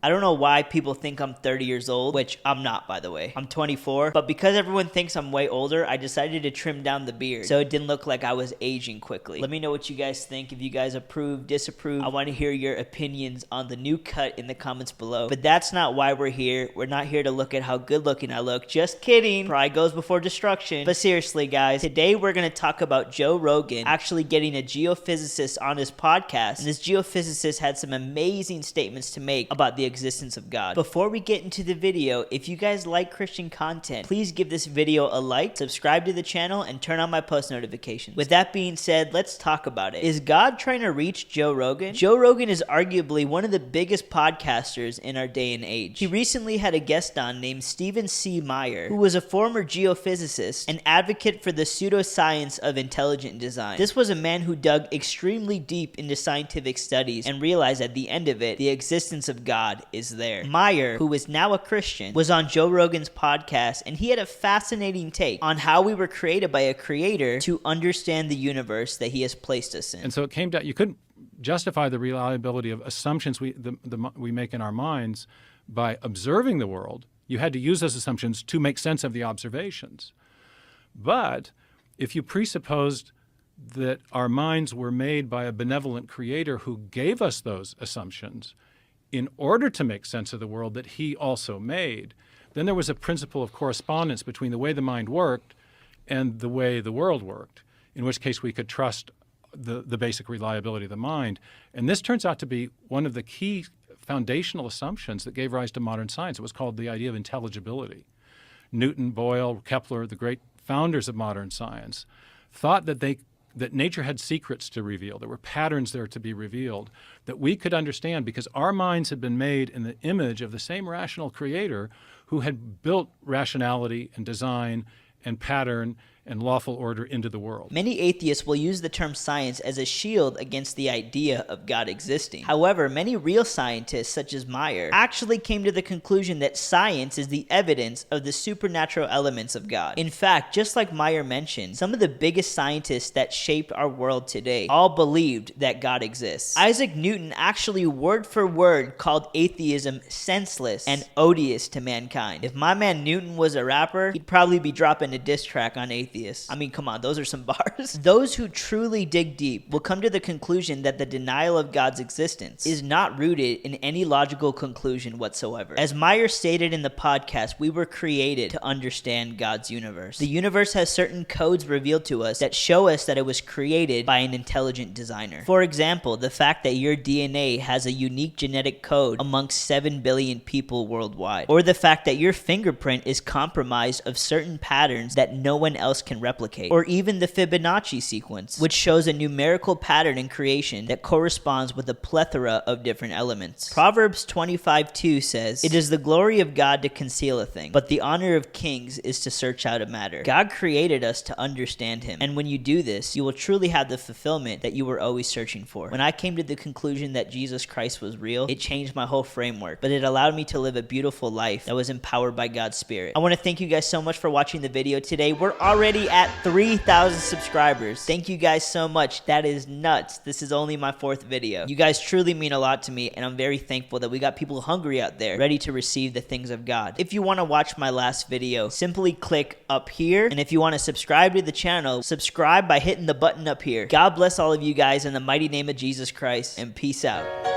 I don't know why people think I'm 30 years old, which I'm not, by the way. I'm 24, but because everyone thinks I'm way older, I decided to trim down the beard so it didn't look like I was aging quickly. Let me know what you guys think. If you guys approve, disapprove, I want to hear your opinions on the new cut in the comments below. But that's not why we're here. We're not here to look at how good looking I look. Just kidding. Pride goes before destruction. But seriously, guys, today we're going to talk about Joe Rogan actually getting a geophysicist on his podcast. And this geophysicist had some amazing statements to make about the existence of God. Before we get into the video, if you guys like Christian content, please give this video a like, subscribe to the channel, and turn on my post notifications. With that being said, let's talk about it. Is God trying to reach Joe Rogan? Joe Rogan is arguably one of the biggest podcasters in our day and age. He recently had a guest on named Stephen C. Meyer, who was a former geophysicist and advocate for the pseudoscience of intelligent design. This was a man who dug extremely deep into scientific studies and realized at the end of it, the existence of God is there. Meyer, who is now a Christian, was on Joe Rogan's podcast, and he had a fascinating take on how we were created by a creator to understand the universe that he has placed us in. And so it came down, you couldn't justify the reliability of assumptions we make in our minds by observing the world. You had to use those assumptions to make sense of the observations. But if you presupposed that our minds were made by a benevolent creator who gave us those assumptions in order to make sense of the world that he also made, then there was a principle of correspondence between the way the mind worked and the way the world worked, in which case we could trust the basic reliability of the mind. And this turns out to be one of the key foundational assumptions that gave rise to modern science. It was called the idea of intelligibility. Newton, Boyle, Kepler, the great founders of modern science, thought that nature had secrets to reveal. There were patterns there to be revealed that we could understand because our minds had been made in the image of the same rational creator who had built rationality and design and pattern and lawful order into the world. Many atheists will use the term science as a shield against the idea of God existing. However, many real scientists, such as Meyer, actually came to the conclusion that science is the evidence of the supernatural elements of God. In fact, just like Meyer mentioned, some of the biggest scientists that shaped our world today all believed that God exists. Isaac Newton actually word for word called atheism senseless and odious to mankind. If my man Newton was a rapper, he'd probably be dropping a diss track on atheists. I mean, come on, those are some bars. Those who truly dig deep will come to the conclusion that the denial of God's existence is not rooted in any logical conclusion whatsoever. As Meyer stated in the podcast, we were created to understand God's universe. The universe has certain codes revealed to us that show us that it was created by an intelligent designer. For example, the fact that your DNA has a unique genetic code amongst 7 billion people worldwide, or the fact that your fingerprint is compromised of certain patterns that no one else can replicate, or even the Fibonacci sequence, which shows a numerical pattern in creation that corresponds with a plethora of different elements. Proverbs 25:2 says, "It is the glory of God to conceal a thing, but the honor of kings is to search out a matter." God created us to understand him, and when you do this, you will truly have the fulfillment that you were always searching for. When I came to the conclusion that Jesus Christ was real, it changed my whole framework, but it allowed me to live a beautiful life that was empowered by God's Spirit. I want to thank you guys so much for watching the video today. We're already at 3,000 subscribers. Thank you guys so much. That is nuts. This is only my 4th video. You guys truly mean a lot to me, and I'm very thankful that we got people hungry out there, ready to receive the things of God. If you want to watch my last video, simply click up here, and if you want to subscribe to the channel, subscribe by hitting the button up here. God bless all of you guys in the mighty name of Jesus Christ, and peace out.